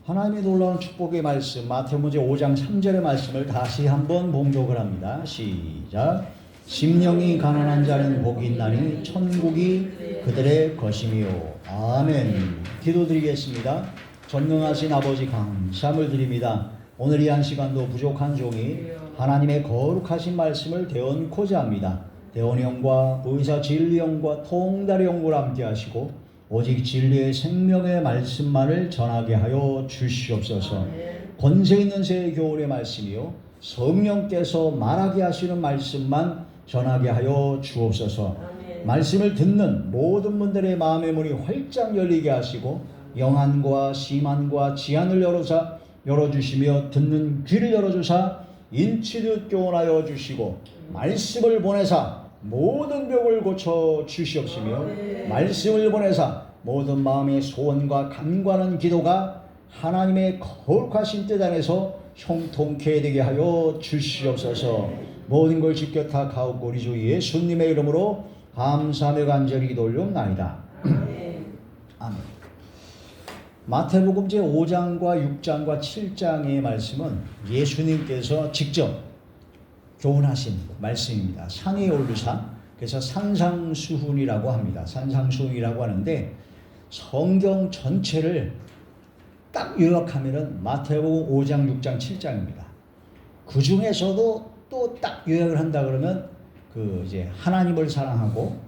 하나님의 놀라운 축복의 말씀 마태복음 5장 3절의 말씀을 다시 한번 봉독을 합니다. 시작. 심령이 가난한 자는 복이 있나니 천국이 그들의 것이미요. 아멘. 기도드리겠습니다. 전능하신 아버지 감사함을 드립니다. 오늘 이 한 시간도 부족한 종이 하나님의 거룩하신 말씀을 대언코자 합니다. 대언형과 의사 진리형과 통달의 형을 함께 하시고 오직 진리의 생명의 말씀만을 전하게 하여 주시옵소서. 권세 있는 새 교훈의 말씀이요 성령께서 말하게 하시는 말씀만 전하게 하여 주옵소서. 말씀을 듣는 모든 분들의 마음의 문이 활짝 열리게 하시고 영안과 심안과 지안을 열어주시며 듣는 귀를 열어주사 인치듯 교훈하여 주시고 말씀을 보내사 모든 병을 고쳐 주시옵시며 말씀을 보내사 모든 마음의 소원과 간구하는 기도가 하나님의 거룩하신 뜻 안에서 형통케 되게 하여 주시옵소서. 모든 걸 지켜 다 가옵고 우리 주 예수님의 이름으로 감사하며 간절히 기도 올려옵나이다. 아멘. 마태복음 제5장과 6장과 7장의 말씀은 예수님께서 직접 교훈하신 말씀입니다. 산에 오르사, 그래서 산상수훈이라고 합니다. 산상수훈이라고 하는데 성경 전체를 딱 요약하면은 마태복음 5장, 6장, 7장입니다. 그 중에서도 또 딱 요약을 한다 그러면 이제 하나님을 사랑하고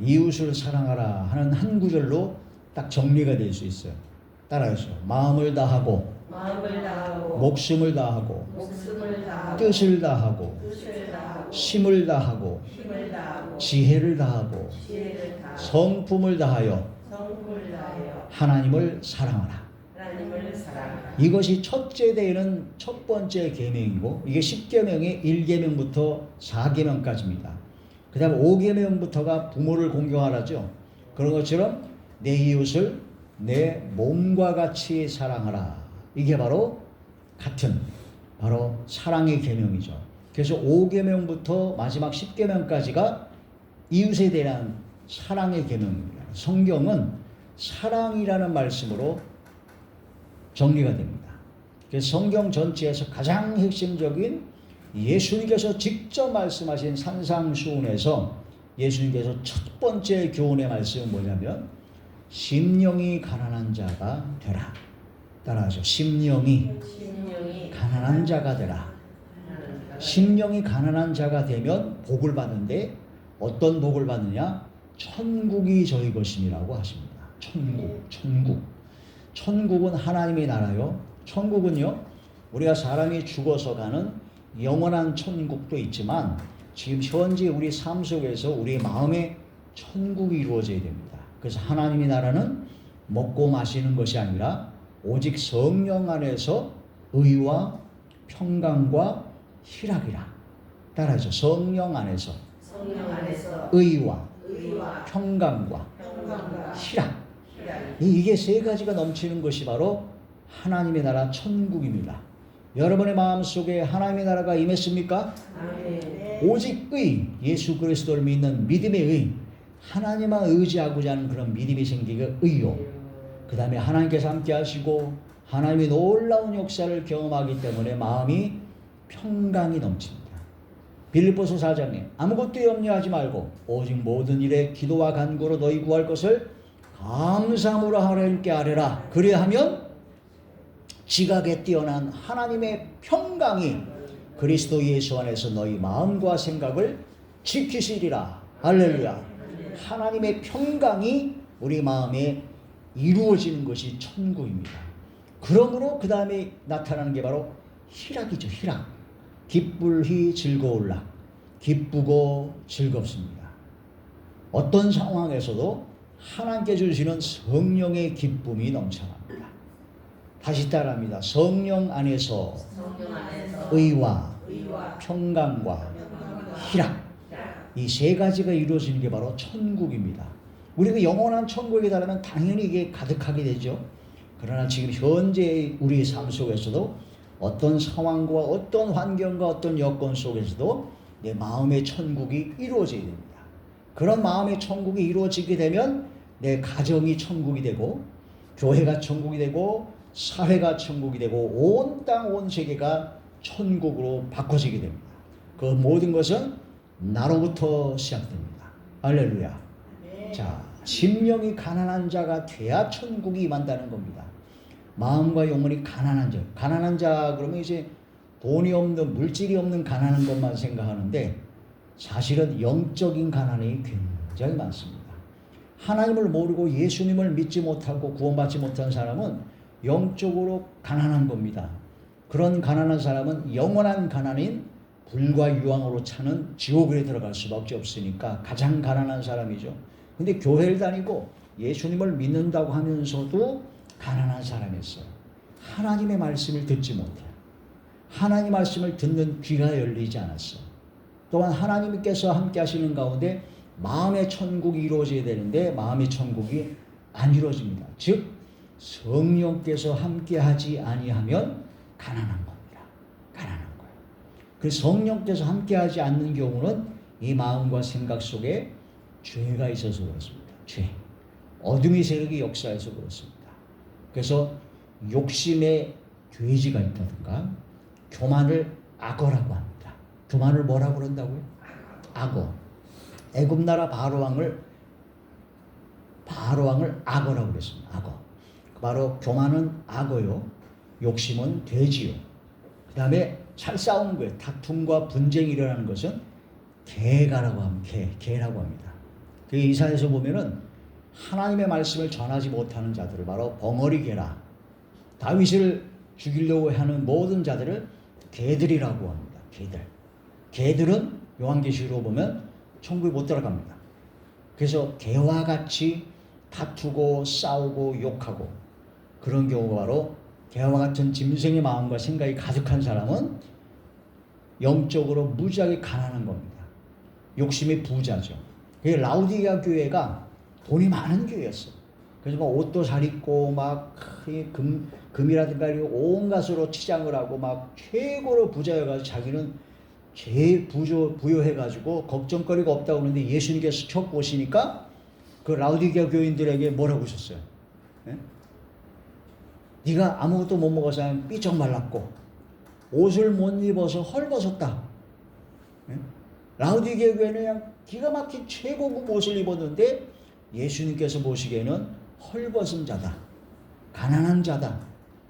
이웃을 사랑하라 하는 한 구절로 딱 정리가 될 수 있어요. 따라해서 마음을 다하고 목숨을 다하고 뜻을 다하고 힘을 다하고 지혜를 다하고 성품을 다하여 하나님을 사랑하라. 이것이 첫째 되는 첫 번째 계명이고 이게 10계명의 1계명부터 4계명까지입니다. 그 다음에 5계명부터가 부모를 공경하라죠. 그런 것처럼 내 이웃을 내 몸과 같이 사랑하라. 이게 바로 같은 바로 사랑의 계명이죠. 그래서 5계명부터 마지막 10계명까지가 이웃에 대한 사랑의 계명입니다. 성경은 사랑이라는 말씀으로 정리가 됩니다. 그래서 성경 전체에서 가장 핵심적인 예수님께서 직접 말씀하신 산상수훈에서 예수님께서 첫 번째 교훈의 말씀은 뭐냐면 심령이 가난한 자가 되라. 따라하죠. 심령이 가난한 자가 되라. 심령이 가난한 자가 되면 복을 받는데 어떤 복을 받느냐? 천국이 저희 것임이라고 하십니다. 천국은 하나님의 나라요. 천국은요, 우리가 사람이 죽어서 가는 영원한 천국도 있지만 지금 현재 우리 삶 속에서 우리 마음에 천국이 이루어져야 됩니다. 그래서 하나님의 나라는 먹고 마시는 것이 아니라 오직 성령 안에서 의와 평강과 희락이라. 따라하죠. 성령 안에서 의와 평강과 희락. 이게 세 가지가 넘치는 것이 바로 하나님의 나라 천국입니다. 여러분의 마음속에 하나님의 나라가 임했습니까? 오직 의, 예수 그리스도를 믿는 믿음의 의, 하나님만 의지하고자 하는 그런 믿음이 생기게 의요. 그 다음에 하나님께서 함께 하시고 하나님의 놀라운 역사를 경험하기 때문에 마음이 평강이 넘칩니다. 빌립보서 4장에 아무것도 염려하지 말고 오직 모든 일에 기도와 간구로 너희 구할 것을 감사함으로 하나님께 아뢰라. 그리하면 지각에 뛰어난 하나님의 평강이 그리스도 예수 안에서 너희 마음과 생각을 지키시리라. 할렐루야. 하나님의 평강이 우리 마음에 이루어지는 것이 천국입니다. 그러므로 그 다음에 나타나는 게 바로 희락이죠. 희락. 기쁠히 즐거울라. 기쁘고 즐겁습니다. 어떤 상황에서도 하나님께 주시는 성령의 기쁨이 넘쳐납니다. 다시 따라합니다. 성령 안에서 의와 평강과 희락, 이 세 가지가 이루어지는 게 바로 천국입니다. 우리가 영원한 천국에 달하면 당연히 이게 가득하게 되죠. 그러나 지금 현재 우리의 삶 속에서도 어떤 상황과 어떤 환경과 어떤 여건 속에서도 내 마음의 천국이 이루어져야 됩니다. 그런 마음의 천국이 이루어지게 되면 내 가정이 천국이 되고 교회가 천국이 되고 사회가 천국이 되고 온 땅, 온 세계가 천국으로 바꿔지게 됩니다. 그 모든 것은 나로부터 시작됩니다. 할렐루야. 자, 심령이 가난한 자가 돼야 천국이 임한다는 겁니다. 마음과 영혼이 가난한 자. 가난한 자 그러면 이제 돈이 없는, 물질이 없는 가난한 것만 생각하는데 사실은 영적인 가난이 굉장히 많습니다. 하나님을 모르고 예수님을 믿지 못하고 구원받지 못한 사람은 영적으로 가난한 겁니다. 그런 가난한 사람은 영원한 가난인 불과 유황으로 차는 지옥에 들어갈 수밖에 없으니까 가장 가난한 사람이죠. 근데 교회를 다니고 예수님을 믿는다고 하면서도 가난한 사람이었어요. 하나님의 말씀을 듣지 못해요. 하나님 말씀을 듣는 귀가 열리지 않았어요. 또한 하나님께서 함께 하시는 가운데 마음의 천국이 이루어져야 되는데 마음의 천국이 안 이루어집니다. 즉 성령께서 함께 하지 아니하면 가난한 겁니다. 가난한 거예요. 그 성령께서 함께 하지 않는 경우는 이 마음과 생각 속에 죄가 있어서 그렇습니다. 죄. 어둠의 세력이 역사해서 그렇습니다. 그래서 욕심에 돼지가 있다든가 교만을 악어라고 합니다. 교만을 뭐라고 그런다고요? 악어. 애굽 나라 바로왕을 악어라고 그랬습니다. 악어. 바로 교만은 악어요. 욕심은 돼지요. 그 다음에 잘 싸우는 거예요. 다툼과 분쟁이 일어나는 것은 개라고 합니다. 그 이사야에서 보면은 하나님의 말씀을 전하지 못하는 자들을 바로 벙어리 개라. 다윗을 죽이려고 하는 모든 자들을 개들이라고 합니다. 개들은 요한계시록으로 보면 천국에 못 들어갑니다. 그래서 개와 같이 다투고 싸우고 욕하고 그런 경우가 바로 개와 같은 짐승의 마음과 생각이 가득한 사람은 영적으로 무지하게 가난한 겁니다. 욕심이 부자죠. 라우디게아 교회가 돈이 많은 교회였어요. 그래서 막 옷도 잘 입고 막 금이라든가 온갖으로 치장을 하고 막 최고로 부자여가지고 자기는 제일 부유해가지고 걱정거리가 없다고 그러는데 예수님께서 척 보시니까 그 라우디게아 교인들에게 뭐라고 하셨어요? 네? 네가 아무것도 못 먹어서 그냥 삐쩍 말랐고 옷을 못 입어서 헐벗었다. 네? 라우디게아 교회는 그냥 기가 막힌 최고급 옷을 입었는데 예수님께서 보시기에는 헐벗은 자다. 가난한 자다.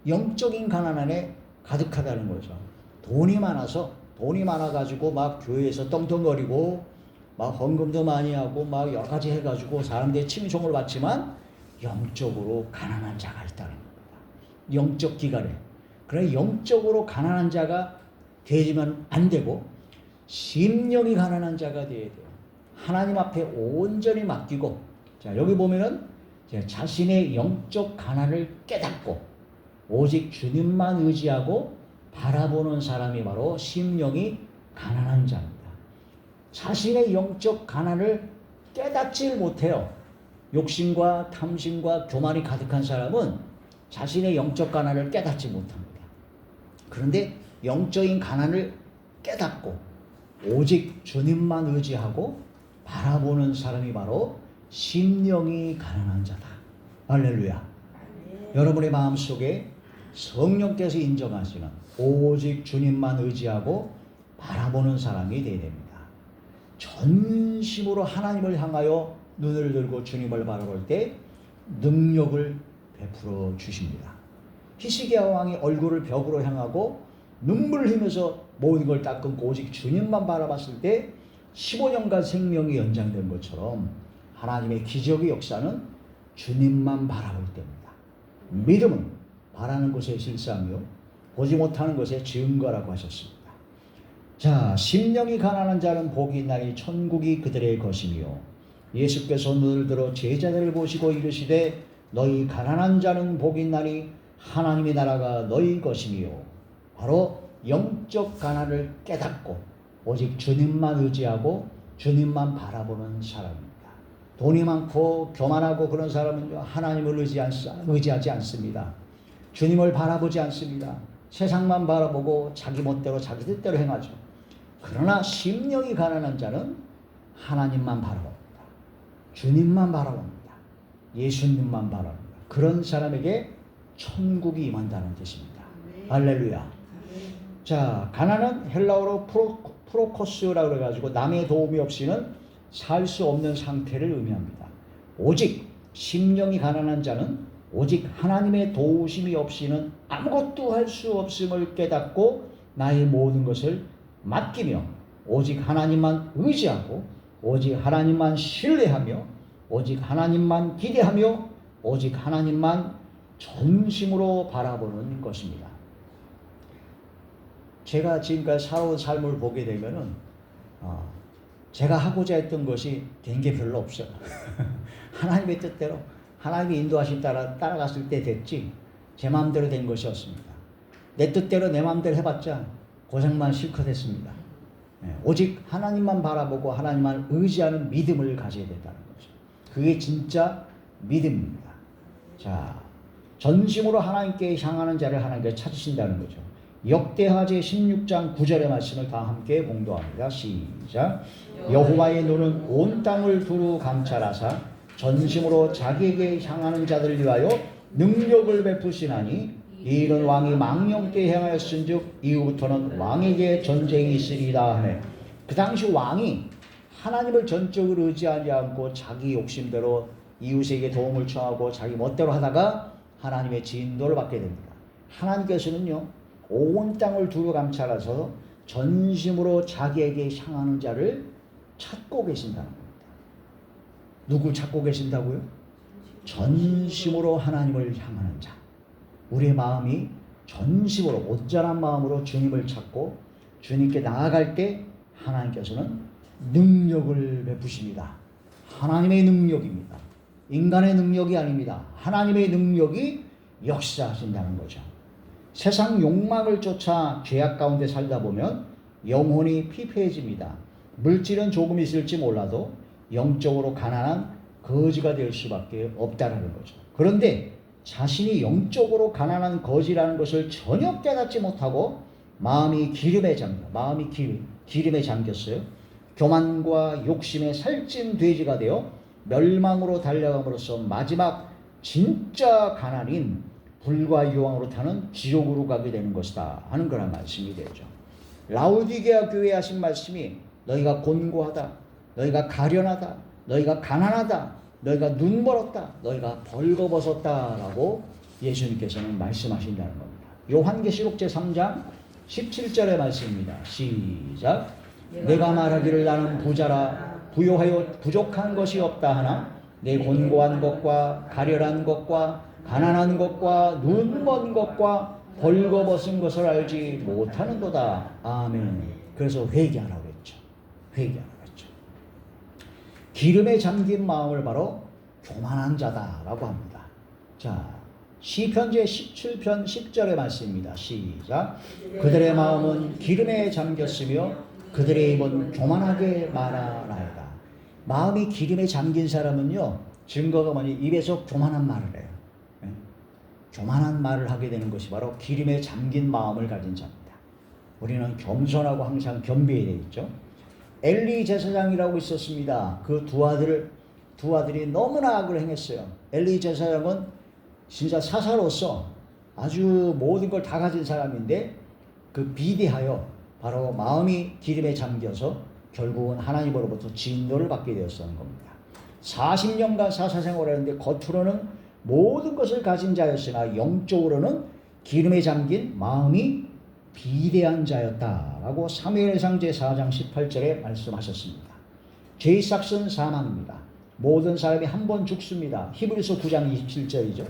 영적인 가난 안에 가득하다는 거죠. 돈이 많아가지고 막 교회에서 떵떵거리고 막 헌금도 많이 하고 막 여러 가지 해가지고 사람들의 칭송을 받지만 영적으로 가난한 자가 있다는 겁니다. 영적 기갈에. 그래 영적으로 가난한 자가 되지만 안 되고 심령이 가난한 자가 되어야 돼요. 하나님 앞에 온전히 맡기고 자 여기 보면은 자신의 영적 가난을 깨닫고 오직 주님만 의지하고 바라보는 사람이 바로 심령이 가난한 자입니다. 자신의 영적 가난을 깨닫질 못해요. 욕심과 탐심과 교만이 가득한 사람은 자신의 영적 가난을 깨닫지 못합니다. 그런데 영적인 가난을 깨닫고 오직 주님만 의지하고 바라보는 사람이 바로 심령이 가난한 자다. 할렐루야. 여러분의 마음속에 성령께서 인정하시는 오직 주님만 의지하고 바라보는 사람이 되어야 됩니다. 전심으로 하나님을 향하여 눈을 들고 주님을 바라볼 때 능력을 베풀어 주십니다. 히스기야 왕이 얼굴을 벽으로 향하고 눈물을 흘리면서 모든 걸 다 끊고 오직 주님만 바라봤을 때 15년간 생명이 연장된 것처럼 하나님의 기적의 역사는 주님만 바라볼 때입니다. 믿음은 바라는 것에 실사하며 보지 못하는 것에 증거라고 하셨습니다. 자, 심령이 가난한 자는 복이 있나니 천국이 그들의 것이며 예수께서 눈을 들어 제자들을 보시고 이르시되 너희 가난한 자는 복이 있나니 하나님의 나라가 너희 것이며 바로 영적 가난을 깨닫고 오직 주님만 의지하고 주님만 바라보는 사람입니다. 돈이 많고 교만하고 그런 사람은 하나님을 의지하지 않습니다. 주님을 바라보지 않습니다. 세상만 바라보고 자기 멋대로 자기 뜻대로 행하죠. 그러나 심령이 가난한 자는 하나님만 바라봅니다. 주님만 바라봅니다. 예수님만 바라봅니다. 그런 사람에게 천국이 임한다는 뜻입니다. 할렐루야. 자, 가난은 헬라어로 프로코스라고 그래가지고 남의 도움이 없이는 살 수 없는 상태를 의미합니다. 오직 심령이 가난한 자는 오직 하나님의 도우심이 없이는 아무것도 할 수 없음을 깨닫고 나의 모든 것을 맡기며 오직 하나님만 의지하고 오직 하나님만 신뢰하며 오직 하나님만 기대하며 오직 하나님만 전심으로 바라보는 것입니다. 제가 지금까지 살아온 삶을 보게 되면은 제가 하고자 했던 것이 된 게 별로 없어요. 하나님의 뜻대로 하나님의 인도하심 따라갔을 때 됐지 제 마음대로 된 것이 없습니다. 내 뜻대로 내 마음대로 해봤자 고생만 실컷 했습니다. 오직 하나님만 바라보고 하나님만 의지하는 믿음을 가져야 된다는 거죠. 그게 진짜 믿음입니다. 자, 전심으로 하나님께 향하는 자를 하나님께 찾으신다는 거죠. 역대하 제 16장 9절의 말씀을 다 함께 봉독합니다. 시작. 여호와의 눈은 온 땅을 두루 감찰하사 전심으로 자기에게 향하는 자들을 위하여 능력을 베푸시나니 이 일은 왕이 망령 때 행하였은즉 이후부터는 왕에게 전쟁이 있으리라 하네. 그 당시 왕이 하나님을 전적으로 의지하지 않고 자기 욕심대로 이웃에게 도움을 청하고 자기 멋대로 하다가 하나님의 진도를 받게 됩니다. 하나님께서는요 온 땅을 두루 감찰하셔서 전심으로 자기에게 향하는 자를 찾고 계신다는 겁니다. 누굴 찾고 계신다고요? 전심으로 하나님을 향하는 자. 우리의 마음이 전심으로 온전한 마음으로 주님을 찾고 주님께 나아갈 때 하나님께서는 능력을 베푸십니다. 하나님의 능력입니다. 인간의 능력이 아닙니다. 하나님의 능력이 역사하신다는 거죠. 세상 욕망을 쫓아 죄악 가운데 살다 보면 영혼이 피폐해집니다. 물질은 조금 있을지 몰라도 영적으로 가난한 거지가 될 수밖에 없다는 거죠. 그런데 자신이 영적으로 가난한 거지라는 것을 전혀 깨닫지 못하고 마음이 기름에 잠겼어요. 교만과 욕심에 살찐 돼지가 되어 멸망으로 달려감으로써 마지막 진짜 가난인 불과 유황으로 타는 지옥으로 가게 되는 것이다 하는 그런 말씀이 되죠. 라우디게아 교회에 하신 말씀이 너희가 곤고하다, 너희가 가련하다, 너희가 가난하다, 너희가 눈멀었다, 너희가 벌거벗었다 라고 예수님께서는 말씀하신다는 겁니다. 요한계시록 제3장 17절의 말씀입니다. 시작. 내가 말하기를 나는 부자라 부요하여 부족한 것이 없다 하나 내 곤고한 것과 가련한 것과 가난한 것과 눈먼 것과 벌거벗은 것을 알지 못하는도다. 아멘. 그래서 회개하라고 했죠. 회개하라고 했죠. 기름에 잠긴 마음을 바로 교만한 자다라고 합니다. 자, 시편 제17편 10절의 말씀입니다. 시작. 그들의 마음은 기름에 잠겼으며 그들의 입은 교만하게 말하나이다. 마음이 기름에 잠긴 사람은요 증거가 뭐니 입에서 교만한 말을 해요. 교만한 말을 하게 되는 것이 바로 기름에 잠긴 마음을 가진 자입니다. 우리는 겸손하고 항상 겸비해야 되겠죠. 엘리 제사장이라고 있었습니다. 그 두 아들이 너무나 악을 행했어요. 엘리 제사장은 진짜 사사로서 아주 모든 걸 다 가진 사람인데 그 비대하여 바로 마음이 기름에 잠겨서 결국은 하나님으로부터 진노를 받게 되었다는 겁니다. 40년간 사사 생활을 했는데 겉으로는 모든 것을 가진 자였으나 영적으로는 기름에 잠긴 마음이 비대한 자였다라고 사무엘상 제4장 18절에 말씀하셨습니다. 죄의 삭은 사망입니다. 모든 사람이 한 번 죽습니다. 히브리서 9장 27절이죠.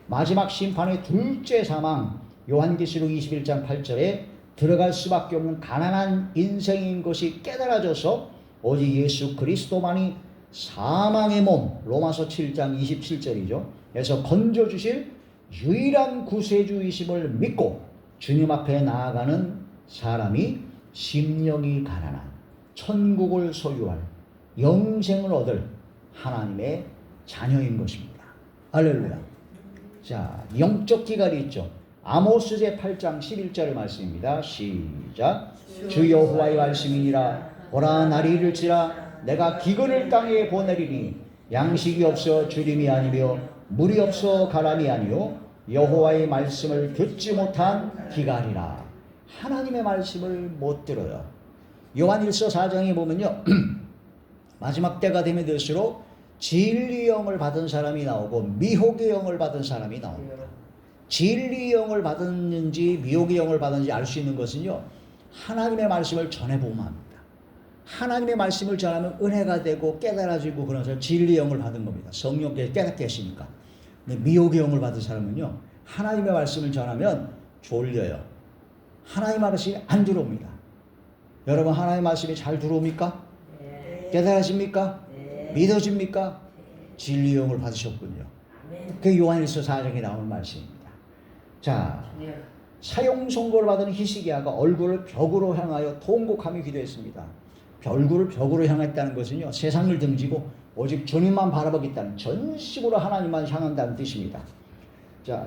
마지막 심판의 둘째 사망 요한계시록 21장 8절에 들어갈 수밖에 없는 가난한 인생인 것이 깨달아져서 오직 예수 그리스도만이 사망의 몸 로마서 7장 27절이죠. 그래서 건져주실 유일한 구세주이심을 믿고 주님 앞에 나아가는 사람이 심령이 가난한 천국을 소유할 영생을 얻을 하나님의 자녀인 것입니다. 할렐루야. 자, 영적 기갈이 있죠. 아모스 제8장 11절의 말씀입니다. 시작. 주 여호와의 말씀이니라. 보라 날이 이를지라 내가 기근을 땅에 보내리니 양식이 없어 주림이 아니며 물이 없어 가람이 아니요 여호와의 말씀을 듣지 못한 기갈이라. 하나님의 말씀을 못 들어요. 요한일서 4장에 보면요. 마지막 때가 되면 될수록 진리의 영을 받은 사람이 나오고 미혹의 영을 받은 사람이 나옵니다. 진리의 영을 받았는지 미혹의 영을 받았는지 알 수 있는 것은요. 하나님의 말씀을 전해보면 합니다. 하나님의 말씀을 전하면 은혜가 되고 깨달아지고 그런 사람 진리의 영을 받은 겁니다. 성령께서 깨닫게 하시니까. 근데 미혹의 영을 받은 사람은요. 하나님의 말씀을 전하면 졸려요. 하나님의 말씀이 안 들어옵니다. 여러분 하나님의 말씀이 잘 들어옵니까? 깨달아집니까? 믿어집니까? 진리의 영을 받으셨군요. 그게 요한일서 4장에 나오는 말씀입니다. 자, 사형 선고를 받은 히스기야가 얼굴을 벽으로 향하여 통곡하며 기도했습니다. 얼굴을 벽으로 향했다는 것은요. 세상을 등지고 오직 주님만 바라보겠다는 전심으로 하나님만 향한다는 뜻입니다. 자,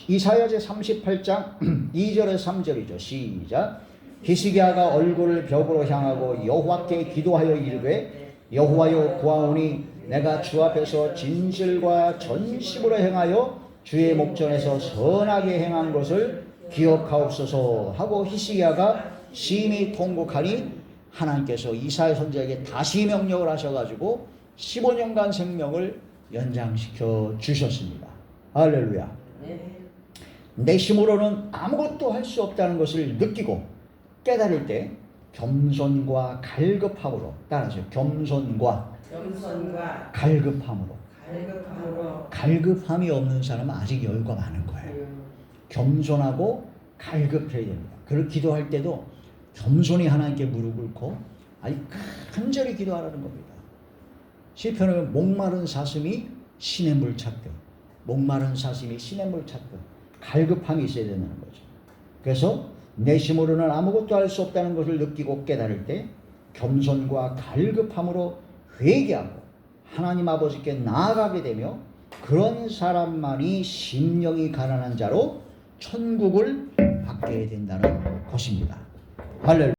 이사야 제 38장 2절에서 3절이죠. 시작. 히스기야가 얼굴을 벽으로 향하고 여호와께 기도하여 이르되 여호와여 구하오니 내가 주 앞에서 진실과 전심으로 행하여 주의 목전에서 선하게 행한 것을 기억하옵소서 하고 히스기야가 심히 통곡하니 하나님께서 이사야 선지자에게 다시 명령을 하셔가지고 15년간 생명을 연장시켜 주셨습니다. 할렐루야. 내 힘으로는 아무것도 할 수 없다는 것을 느끼고 깨달을 때 겸손과 갈급함으로 따라하세요. 겸손과 갈급함으로. 갈급함이 없는 사람은 아직 여유가 많은 거예요. 겸손하고 갈급해야 됩니다. 그걸 기도할 때도 겸손히 하나님께 무릎 꿇고 아니 간절히 기도하라는 겁니다. 시편에 목마른 사슴이 시냇물 찾듯, 목마른 사슴이 시냇물 찾듯 갈급함이 있어야 되는 거죠. 그래서 내 힘으로는 아무것도 할 수 없다는 것을 느끼고 깨달을 때 겸손과 갈급함으로 회개하고 하나님 아버지께 나아가게 되며 그런 사람만이 심령이 가난한 자로 천국을 받게 된다는 것입니다. 할렐루야.